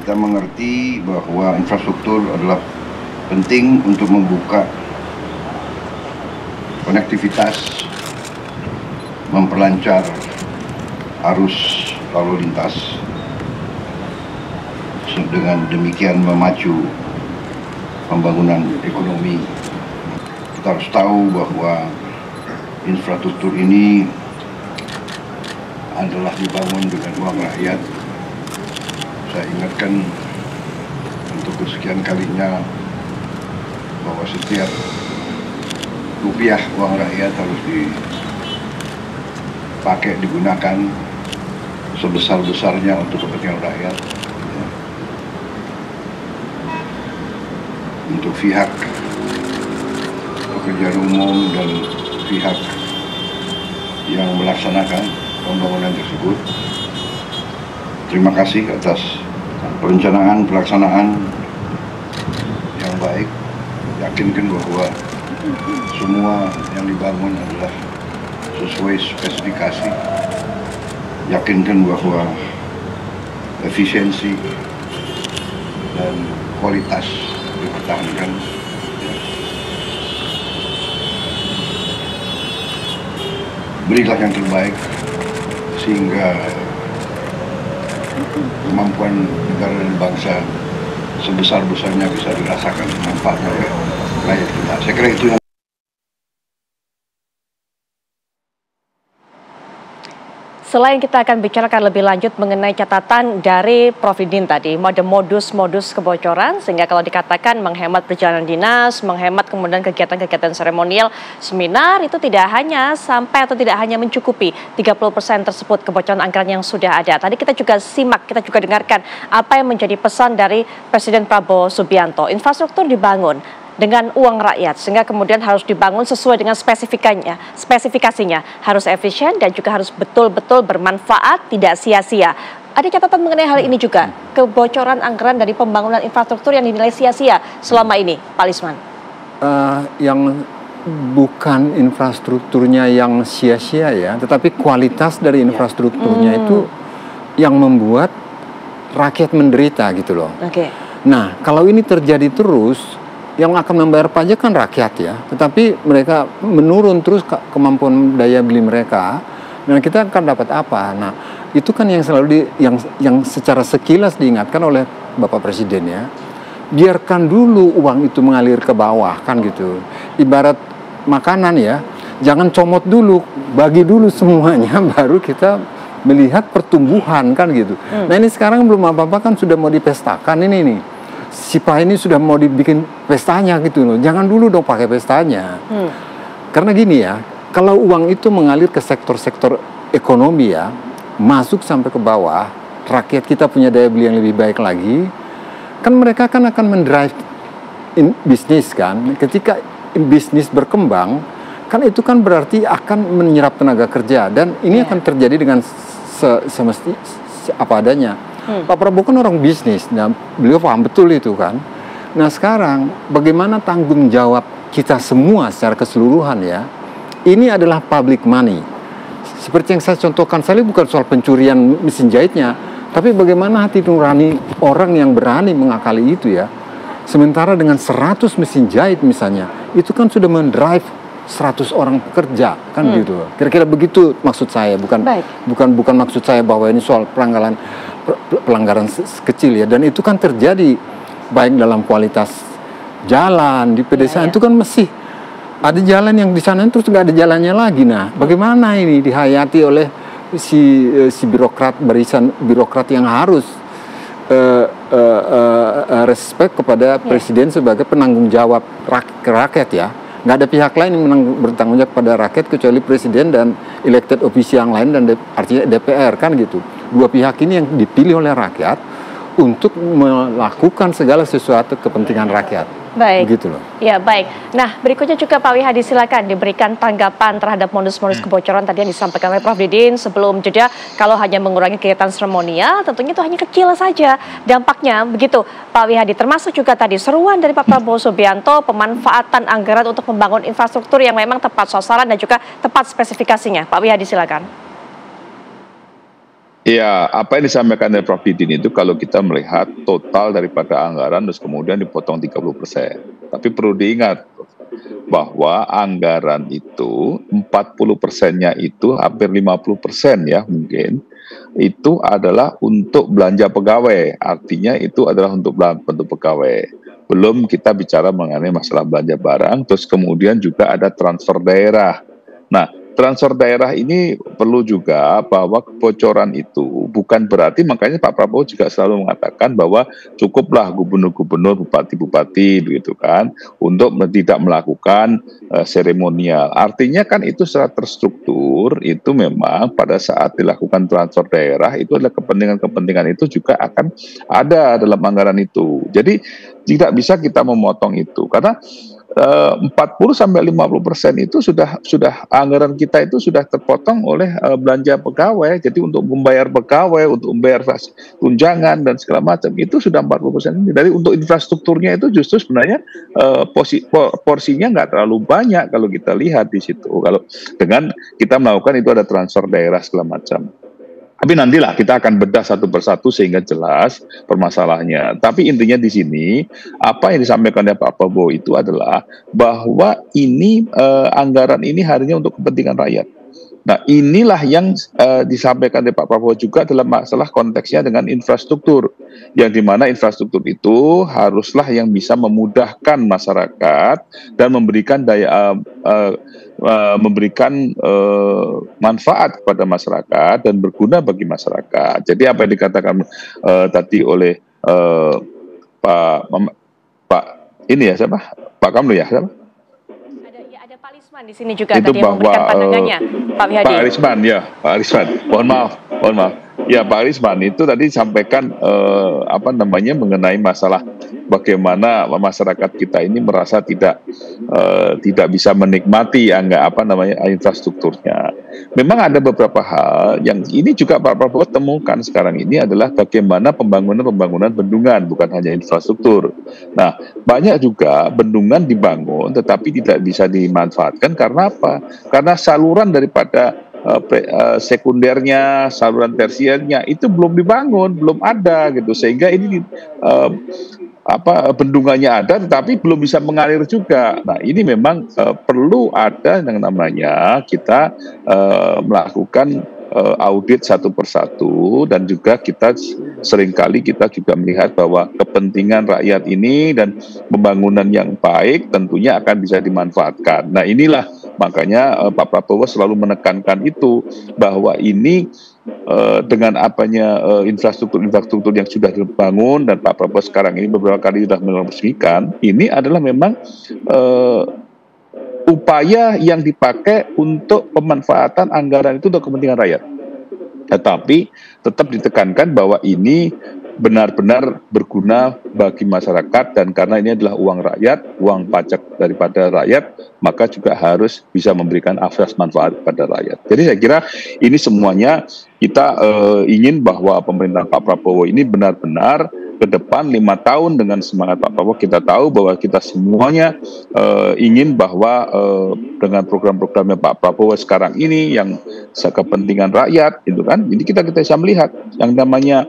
Kita mengerti bahwa infrastruktur adalah penting untuk membuka konektivitas, memperlancar arus lalu lintas, dengan demikian memacu pembangunan ekonomi. Kita harus tahu bahwa infrastruktur ini adalah dibangun dengan uang rakyat. Saya ingatkan untuk kesekian kalinya bahwa setiap rupiah uang rakyat harus dipakai, digunakan sebesar-besarnya untuk kepentingan rakyat. Untuk pihak pekerjaan umum dan pihak yang melaksanakan pembangunan tersebut, terima kasih atas perencanaan pelaksanaan yang baik. Yakinkan bahwa semua yang dibangun adalah sesuai spesifikasi. Yakinkan bahwa efisiensi dan kualitas dipertahankan. Berilah yang terbaik sehingga kemampuan negara dan bangsa sebesar-besarnya bisa dirasakan manfaatnya oleh rakyat kita. Saya kira itu yang Selain kita akan bicarakan lebih lanjut mengenai catatan dari Prof. Didin tadi, ada modus-modus kebocoran, sehingga kalau dikatakan menghemat perjalanan dinas, menghemat kemudian kegiatan-kegiatan seremonial, seminar, itu tidak hanya sampai atau tidak hanya mencukupi 30% tersebut kebocoran anggaran yang sudah ada. Tadi kita juga simak, kita juga dengarkan apa yang menjadi pesan dari Presiden Prabowo Subianto. Infrastruktur dibangun dengan uang rakyat, sehingga kemudian harus dibangun sesuai dengan spesifikasinya, harus efisien dan juga harus betul-betul bermanfaat, tidak sia-sia. Ada catatan mengenai hal ini juga, kebocoran anggaran dari pembangunan infrastruktur yang dinilai sia-sia selama ini, Pak Lisman. Yang bukan infrastrukturnya yang sia-sia ya, tetapi kualitas dari infrastrukturnya itu yang membuat rakyat menderita gitu loh. Nah, kalau ini terjadi terus, yang akan membayar pajak kan rakyat ya, tetapi mereka menurun terus kemampuan daya beli mereka, dan kita akan dapat apa? Nah, itu kan yang selalu yang secara sekilas diingatkan oleh Bapak Presiden ya. Biarkan dulu uang itu mengalir ke bawah kan gitu. Ibarat makanan ya, jangan comot dulu, bagi dulu semuanya baru kita melihat pertumbuhan kan gitu. Nah, ini sekarang belum apa-apa kan sudah mau dipestakan ini nih. Si Pak ini sudah mau dibikin pestanya gitu loh. Jangan dulu dong pakai pestanya. Karena gini ya, kalau uang itu mengalir ke sektor-sektor ekonomi ya, masuk sampai ke bawah, rakyat kita punya daya beli yang lebih baik lagi, kan mereka kan akan mendrive bisnis kan. Ketika bisnis berkembang, kan itu kan berarti akan menyerap tenaga kerja. Dan ini akan terjadi dengan semesti apa adanya. Pak Prabowo kan orang bisnis, nah beliau paham betul itu kan. Nah sekarang bagaimana tanggung jawab kita semua secara keseluruhan ya, ini adalah public money. Seperti yang saya contohkan, saya bukan soal pencurian mesin jahitnya, tapi bagaimana hati nurani orang yang berani mengakali itu ya. Sementara dengan 100 mesin jahit misalnya, itu kan sudah mendrive 100 orang pekerja kan gitu. Kira-kira begitu maksud saya, bukan maksud saya bahwa ini soal pelanggaran kecil ya, dan itu kan terjadi baik dalam kualitas jalan di pedesaan itu kan masih ada jalan yang di sana terus nggak ada jalannya lagi. Nah, bagaimana ini dihayati oleh si birokrat, barisan birokrat yang harus respect kepada presiden sebagai penanggung jawab rakyat ya. Nggak ada pihak lain yang bertanggung jawab pada rakyat kecuali presiden dan elected official yang lain, dan artinya DPR kan gitu. Dua pihak ini yang dipilih oleh rakyat untuk melakukan segala sesuatu kepentingan rakyat. Baik. Begitu loh. Ya, baik. Nah, berikutnya juga Pak Wihadi, silakan diberikan tanggapan terhadap modus-modus kebocoran tadi yang disampaikan oleh Prof. Didin sebelum jeda. Kalau hanya mengurangi kegiatan seremonial, tentunya itu hanya kecil saja dampaknya, begitu Pak Wihadi. Termasuk juga tadi seruan dari Pak Prabowo Subianto, pemanfaatan anggaran untuk membangun infrastruktur yang memang tepat sasaran dan juga tepat spesifikasinya. Pak Wihadi, silakan. Ya, apa yang disampaikan oleh Prof. Didin itu kalau kita melihat total daripada anggaran terus kemudian dipotong 30%. Tapi perlu diingat bahwa anggaran itu 40%-nya itu hampir 50% ya mungkin itu adalah untuk belanja pegawai. Artinya itu adalah untuk pegawai. Belum kita bicara mengenai masalah belanja barang, terus kemudian juga ada transfer daerah. Nah, transfer daerah ini perlu juga bahwa kebocoran itu bukan berarti, makanya Pak Prabowo juga selalu mengatakan bahwa cukuplah gubernur-gubernur, bupati-bupati begitu kan untuk tidak melakukan seremonial. Artinya kan itu secara terstruktur itu memang pada saat dilakukan transfer daerah itu adalah kepentingan-kepentingan itu juga akan ada dalam anggaran itu. Jadi tidak bisa kita memotong itu karena 40-50% itu sudah anggaran kita itu sudah terpotong oleh belanja pegawai. Jadi untuk membayar pegawai, untuk membayar tunjangan dan segala macam itu sudah 40%. Jadi untuk infrastrukturnya itu justru sebenarnya porsinya nggak terlalu banyak kalau kita lihat di situ. Kalau dengan kita melakukan itu ada transfer daerah segala macam. Tapi nantilah kita akan bedah satu persatu sehingga jelas permasalahannya. Tapi intinya di sini apa yang disampaikan oleh Pak Prabowo itu adalah bahwa ini anggaran ini harinya untuk kepentingan rakyat. Nah inilah yang disampaikan oleh Pak Prabowo juga dalam masalah konteksnya dengan infrastruktur. Yang dimana infrastruktur itu haruslah yang bisa memudahkan masyarakat dan memberikan manfaat kepada masyarakat dan berguna bagi masyarakat. Jadi apa yang dikatakan tadi oleh Pak ini ya siapa? Pak Kamlu ya siapa? Ada Pak Lisman di sini juga itu tadi yang memberikan pandangannya, Pak Wihadi. Pak Risman ya, Pak Risman. Mohon maaf. Ya Pak Risman itu tadi sampaikan mengenai masalah bagaimana masyarakat kita ini merasa tidak bisa menikmati infrastrukturnya. Memang ada beberapa hal yang ini juga Pak Prabowo temukan sekarang ini adalah bagaimana pembangunan bendungan, bukan hanya infrastruktur. Nah, banyak juga bendungan dibangun tetapi tidak bisa dimanfaatkan karena apa? Karena saluran daripada sekundernya, saluran tersiernya itu belum dibangun, belum ada gitu, sehingga ini bendungannya ada tetapi belum bisa mengalir juga. Nah ini memang perlu ada yang namanya kita melakukan audit satu persatu dan juga kita seringkali kita juga melihat bahwa kepentingan rakyat ini dan pembangunan yang baik tentunya akan bisa dimanfaatkan. Nah inilah makanya Pak Prabowo selalu menekankan itu bahwa ini dengan infrastruktur yang sudah dibangun dan Pak Prabowo sekarang ini beberapa kali sudah meresmikan, ini adalah memang upaya yang dipakai untuk pemanfaatan anggaran itu untuk kepentingan rakyat. Tetapi tetap ditekankan bahwa ini benar-benar berguna bagi masyarakat dan karena ini adalah uang rakyat, uang pajak daripada rakyat, maka juga harus bisa memberikan akses manfaat kepada rakyat. Jadi saya kira ini semuanya kita ingin bahwa pemerintah Pak Prabowo ini benar-benar ke depan 5 tahun dengan semangat Pak Prabowo, kita tahu bahwa kita semuanya ingin bahwa dengan program-programnya Pak Prabowo sekarang ini yang kepentingan rakyat itu kan, jadi kita bisa melihat yang namanya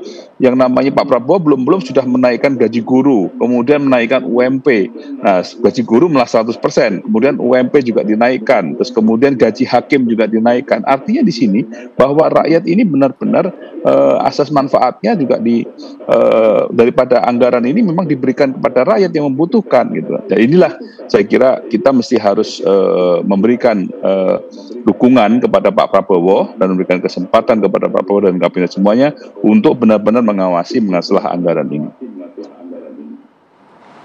Pak Prabowo belum sudah menaikkan gaji guru, kemudian menaikkan UMP. Nah, gaji guru malah 100%, kemudian UMP juga dinaikkan, terus kemudian gaji hakim juga dinaikkan. Artinya di sini bahwa rakyat ini benar-benar asas manfaatnya juga daripada anggaran ini memang diberikan kepada rakyat yang membutuhkan gitu. Jadi inilah saya kira kita mesti harus memberikan dukungan kepada Pak Prabowo dan memberikan kesempatan kepada Pak Prabowo dan kabinet semuanya untuk benar-benar mengawasi masalah anggaran ini.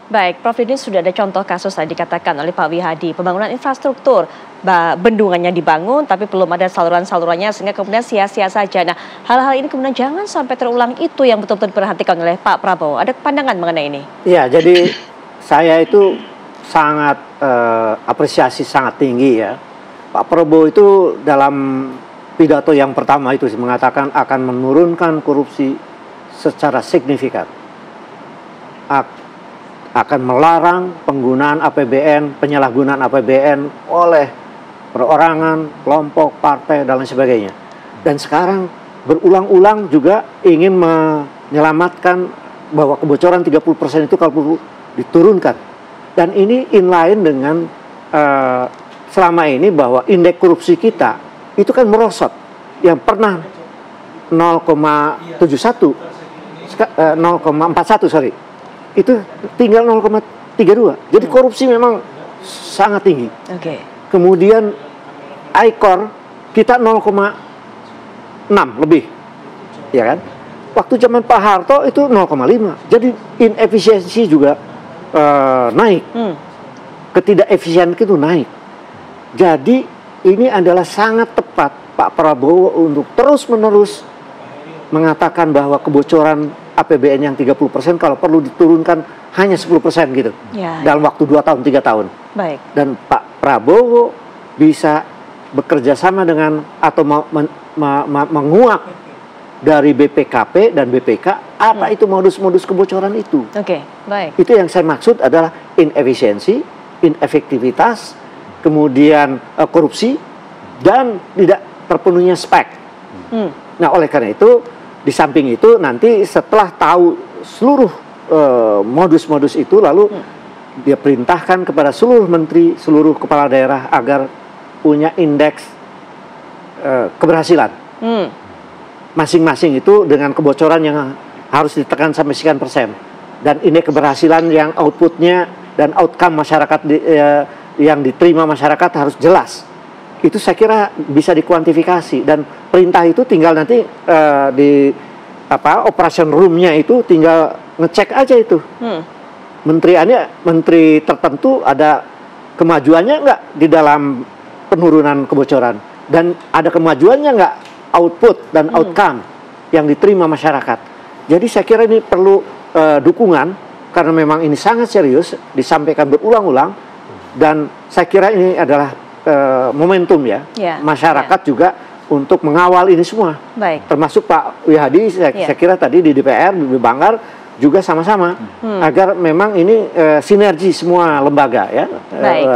Baik, Prof. Ini sudah ada contoh kasus tadi dikatakan oleh Pak Wihadi, pembangunan infrastruktur, bendungannya dibangun tapi belum ada saluran-salurannya sehingga kemudian sia-sia saja. Nah, hal-hal ini kemudian jangan sampai terulang, itu yang betul-betul diperhatikan oleh Pak Prabowo. Ada pandangan mengenai ini? Iya, jadi saya itu sangat apresiasi sangat tinggi ya. Pak Prabowo itu dalam pidato yang pertama itu mengatakan akan menurunkan korupsi secara signifikan. Akan melarang penggunaan APBN, penyalahgunaan APBN oleh perorangan, kelompok, partai, dan lain sebagainya. Dan sekarang berulang-ulang juga ingin menyelamatkan bahwa kebocoran 30% itu kalau perlu diturunkan. Dan ini inline dengan selama ini bahwa indeks korupsi kita itu kan merosot. Yang pernah 0,71, 0,41 sorry, itu tinggal 0,32. Jadi korupsi memang sangat tinggi. Oke. Kemudian ICOR kita 0,6 lebih, ya kan? Waktu zaman Pak Harto itu 0,5. Jadi inefisiensi juga naik. Ketidakefisien itu naik. Jadi ini adalah sangat tepat Pak Prabowo untuk terus-menerus mengatakan bahwa kebocoran APBN yang 30% kalau perlu diturunkan hanya 10% gitu. Ya, dalam waktu 2 tahun, 3 tahun. Baik. Dan Pak Prabowo bisa bekerja sama dengan atau menguak dari BPKP dan BPK apa itu modus-modus kebocoran itu. Oke, baik. Itu yang saya maksud adalah inefisiensi, inefektivitas, kemudian korupsi, dan tidak terpenuhnya spek. Nah, oleh karena itu, di samping itu nanti setelah tahu seluruh modus-modus itu, lalu dia perintahkan kepada seluruh menteri, seluruh kepala daerah agar punya indeks keberhasilan. Masing-masing itu dengan kebocoran yang harus ditekan sampai sekian persen. Dan indeks keberhasilan yang outputnya dan outcome masyarakat yang diterima masyarakat harus jelas. Itu saya kira bisa dikuantifikasi, dan perintah itu tinggal nanti di operation room-nya itu tinggal ngecek aja itu. Menteri tertentu ada kemajuannya nggak di dalam penurunan kebocoran, dan ada kemajuannya nggak output dan outcome yang diterima masyarakat. Jadi saya kira ini perlu dukungan, karena memang ini sangat serius disampaikan berulang-ulang, dan saya kira ini adalah momentum ya, masyarakat juga untuk mengawal ini semua. Baik. Termasuk Pak Wihadi, saya kira tadi di DPR, di Banggar juga sama-sama agar memang ini sinergi semua lembaga ya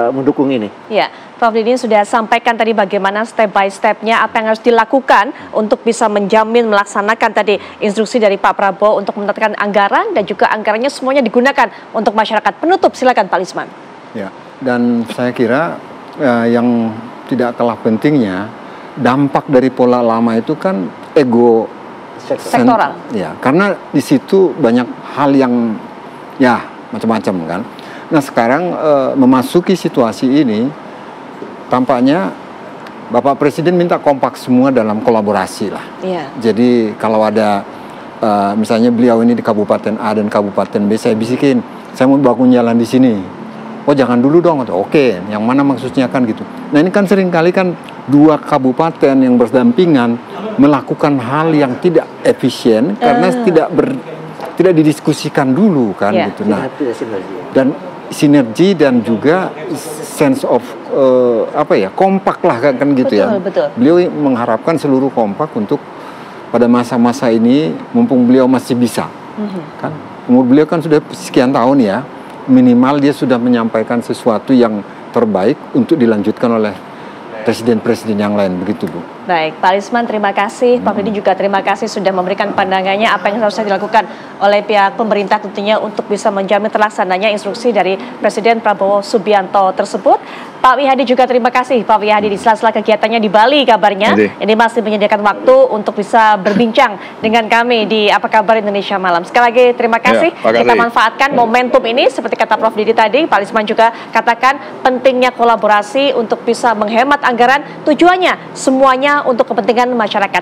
mendukung ini. Ya, Prof Didin sudah sampaikan tadi bagaimana step by stepnya apa yang harus dilakukan untuk bisa menjamin melaksanakan tadi instruksi dari Pak Prabowo untuk menetapkan anggaran, dan juga anggarannya semuanya digunakan untuk masyarakat. Penutup, silakan Pak Lisman. Ya, dan saya kira yang tidak kalah pentingnya, dampak dari pola lama itu kan ego sektoral. Ya, karena di situ banyak hal yang ya macam-macam kan. Nah, sekarang memasuki situasi ini tampaknya Bapak Presiden minta kompak semua dalam kolaborasi lah. Iya. Jadi kalau ada misalnya beliau ini di Kabupaten A dan Kabupaten B, saya bisikin, saya mau bangun jalan di sini. Oh, jangan dulu dong. Oke, yang mana maksudnya kan gitu. Nah, ini kan seringkali kan dua kabupaten yang berdampingan melakukan hal yang tidak efisien karena tidak didiskusikan dulu kan gitu. Nah, dan sinergi dan juga sense of kompak lah kan gitu. Betul, ya. Betul. Beliau mengharapkan seluruh kompak untuk pada masa-masa ini, mumpung beliau masih bisa. Kan umur beliau kan sudah sekian tahun ya. Minimal dia sudah menyampaikan sesuatu yang terbaik untuk dilanjutkan oleh presiden-presiden yang lain, begitu Bu. Baik, Pak Lisman terima kasih, Pak Didin juga terima kasih sudah memberikan pandangannya apa yang harusnya dilakukan oleh pihak pemerintah tentunya untuk bisa menjamin terlaksananya instruksi dari Presiden Prabowo Subianto tersebut. Pak Wihadi juga terima kasih, Pak Wihadi di sela-sela kegiatannya di Bali kabarnya. Ini masih menyediakan waktu untuk bisa berbincang dengan kami di Apa Kabar Indonesia Malam. Sekali lagi terima kasih. Kita manfaatkan momentum ini seperti kata Prof Didi tadi, Pak Lisman juga katakan pentingnya kolaborasi untuk bisa menghemat anggaran, tujuannya semuanya untuk kepentingan masyarakat.